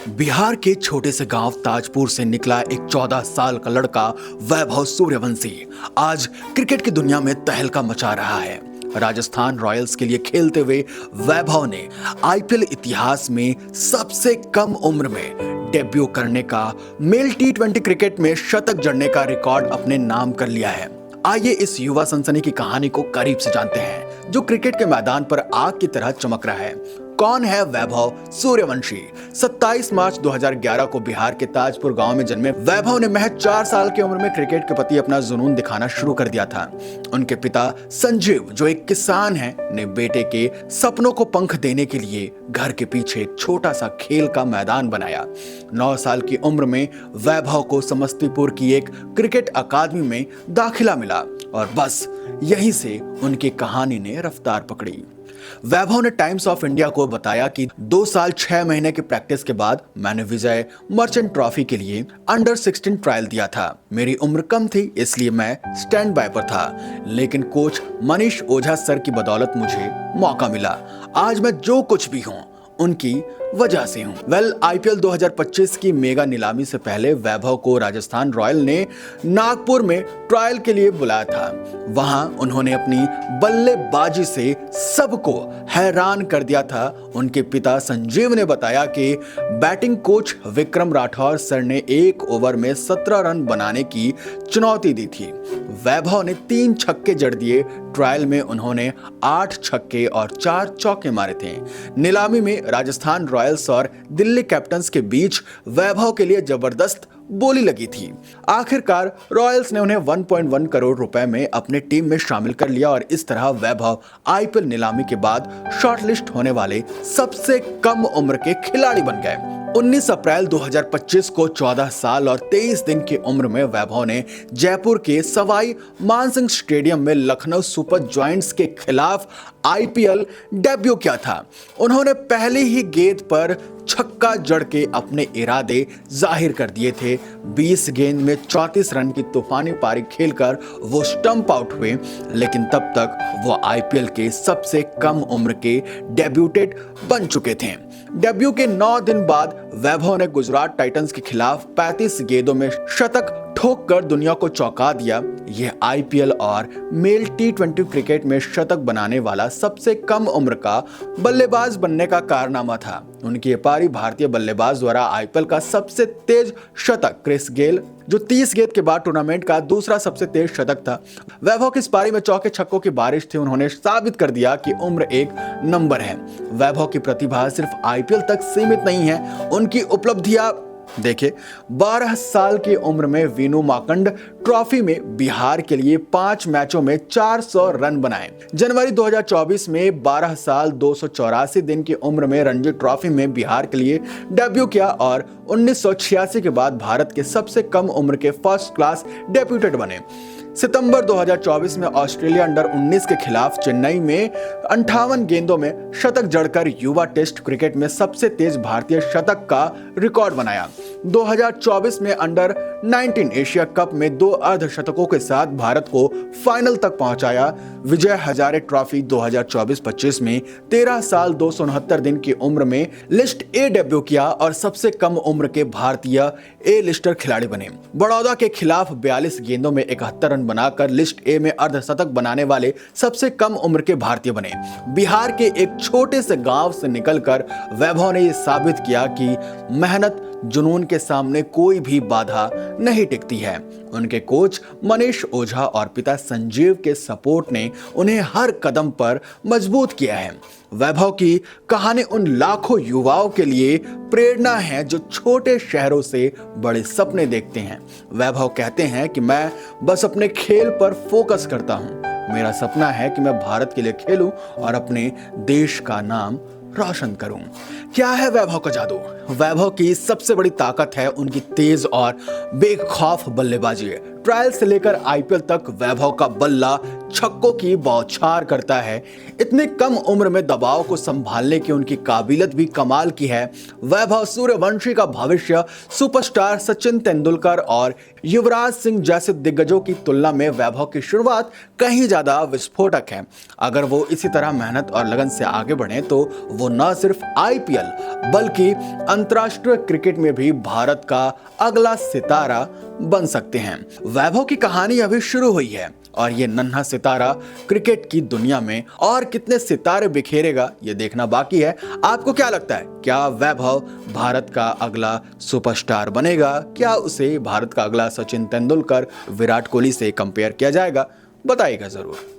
बिहार के छोटे से गांव ताजपुर से निकला एक 14 साल का लड़का वैभव सूर्यवंशी आज क्रिकेट की दुनिया में तहलका मचा रहा है। राजस्थान रॉयल्स के लिए खेलते हुए वैभव ने आईपीएल इतिहास में सबसे कम उम्र में डेब्यू करने का मेल टी20 क्रिकेट में शतक जड़ने का रिकॉर्ड अपने नाम कर लिया है। आइए इस युवा सनसनी की कहानी को करीब से जानते हैं, जो क्रिकेट के मैदान पर आग की तरह चमक रहा है। कौन है वैभव सूर्यवंशी? 27 मार्च 2011 को बिहार के ताजपुर गांव में जन्मे वैभव ने महज 4 साल की उम्र में क्रिकेट के प्रति अपना जुनून दिखाना शुरू कर दिया था। उनके पिता संजीव, जो एक किसान हैं, ने बेटे के सपनों को पंख देने के लिए घर के पीछे एक छोटा सा खेल का मैदान बनाया। 9 साल की उम्र में वैभव को समस्तीपुर की एक क्रिकेट अकादमी में दाखिला मिला और बस यहीं से उनकी कहानी ने रफ्तार पकड़ी। वैभव ने टाइम्स ऑफ इंडिया को बताया कि 2 साल 6 महीने की प्रैक्टिस के बाद मैंने विजय मर्चेंट ट्रॉफी के लिए अंडर 16 ट्रायल दिया था। मेरी उम्र कम थी, इसलिए मैं स्टैंड बाय पर था, लेकिन कोच मनीष ओझा सर की बदौलत मुझे मौका मिला। आज मैं जो कुछ भी हूँ उनकी वजह से हूं। आईपीएल 2025 की मेगा नीलामी से पहले वैभव को राजस्थान रॉयल ने नागपुर में ट्रायल के लिए बुलाया था। वहां उन्होंने अपनी बल्लेबाजी से सबको हैरान कर दिया था। उनके पिता संजीव ने बताया कि batting coach Vikram Rathore sir ने 1 ओवर में 17 रन बनाने की चुनौती दी थी। वैभव ने 3 छक्के जड़ दिए। ट्रायल में उन्होंने 8 छक्के और 4 चौके मारे थे। नीलामी में राजस्थान रॉयल्स और दिल्ली कैपिटल्स के बीच वैभव के लिए जबरदस्त बोली लगी थी। आखिरकार रॉयल्स ने उन्हें 1.1 करोड़ रुपए में अपने टीम में शामिल कर लिया और इस तरह वैभव आईपीएल नीलामी के बाद शॉर्टलिस्ट होने वाले सबसे कम उम्र के खिलाड़ी बन गए। 19 अप्रैल 2025 को 14 साल और 23 दिन की उम्र में वैभव ने जयपुर के सवाई मानसिंह स्टेडियम में लखनऊ सुपर जायंट्स के खिलाफ आईपीएल डेब्यू किया था। उन्होंने पहली ही गेंद पर छक्का जड़ के अपने इरादे जाहिर कर दिए थे। 20 गेंद में 34 रन की तूफानी पारी खेलकर वो स्टंप आउट हुए, लेकिन तब तक वो आईपीएल के सबसे कम उम्र के डेब्यूटेंट बन चुके थे। डेब्यू के 9 दिन बाद वैभव ने गुजरात टाइटंस के खिलाफ 35 गेंदों में शतक ठोक कर दुनिया को चौंका दिया। यह आईपीएल और मेल टी20 क्रिकेट में शतक बनाने वाला सबसे कम उम्र का बल्लेबाज बनने का कारनामा था। उनकी ये पारी भारतीय बल्लेबाज द्वारा आईपीएल का सबसे तेज शतक क्रिस गेल, जो 30 गेंद के बाद टूर्नामेंट का दूसरा सबसे तेज शतक था। वैभव की इस पारी में चौके छक्कों की बारिश थी। उन्होंने साबित कर दिया कि उम्र एक नंबर है। वैभव की प्रतिभा सिर्फ आईपीएल तक सीमित नहीं है। उनकी उपलब्धियां देखिए, 12 साल की उम्र में वीनू माकंड ट्रॉफी में बिहार के लिए 5 मैचों में 400 रन बनाए। जनवरी 2024 में 12 साल 284 दिन की उम्र में रणजी ट्रॉफी में बिहार के लिए डेब्यू किया और 1986 के बाद भारत के सबसे कम उम्र के फर्स्ट क्लास डेब्यूटेंट बने। सितंबर 2024 में ऑस्ट्रेलिया अंडर 19 के खिलाफ चेन्नई में 58 गेंदों में शतक जड़कर युवा टेस्ट क्रिकेट में सबसे तेज भारतीय शतक का रिकॉर्ड बनाया। 2024 में अंडर 19 एशिया कप में 2 अर्धशतकों के साथ भारत को फाइनल तक पहुंचाया। विजय हजारे ट्रॉफी 2024-25 में 13 साल 269 दिन की उम्र में लिस्ट ए डेब्यू किया और सबसे कम उम्र के भारतीय ए लिस्टर खिलाड़ी बने। बड़ौदा के खिलाफ 42 गेंदों में 71 रन बनाकर लिस्ट ए में अर्धशतक बनाने वाले सबसे कम उम्र के भारतीय बने। बिहार के एक छोटे से गांव से निकलकर वैभव ने यह साबित किया कि मेहनत जुनून के सामने कोई भी बाधा नहीं टिकती है। उनके कोच मनीष ओझा और पिता संजीव के सपोर्ट ने उन्हें हर कदम पर मजबूत किया है। वैभव की कहानी उन लाखों युवाओं के लिए प्रेरणा है जो छोटे शहरों से बड़े सपने देखते हैं। वैभव कहते हैं कि मैं बस अपने खेल पर फोकस करता हूं। मेरा सपना है कि मैं भारत के लिए खेलूं और अपने देश का नाम रोशन करूं। क्या है वैभव का जादू? वैभव की सबसे बड़ी ताकत है उनकी तेज और बेखौफ बल्लेबाजी है। ट्रायल से लेकर आईपीएल तक वैभव का बल्ला छक्कों की बौछार करता है। इतनी कम उम्र में दबाव को संभालने की उनकी काबिलियत भी कमाल की है। वैभव सूर्यवंशी का भविष्य सुपरस्टार सचिन तेंदुलकर और युवराज सिंह जैसे दिग्गजों की तुलना में वैभव की शुरुआत कहीं ज्यादा विस्फोटक है। अगर वो इसी तरह मेहनत और लगन से आगे बढ़े तो वो न सिर्फ आईपीएल बल्कि अंतर्राष्ट्रीय क्रिकेट में भी भारत का अगला सितारा बन सकते हैं। वैभव की कहानी अभी शुरू हुई है और ये नन्हा सितारा क्रिकेट की दुनिया में और कितने सितारे बिखेरेगा ये देखना बाकी है। आपको क्या लगता है, क्या वैभव भारत का अगला सुपरस्टार बनेगा? क्या उसे भारत का अगला सचिन तेंदुलकर, विराट कोहली से कंपेयर किया जाएगा? बताइएगा जरूर।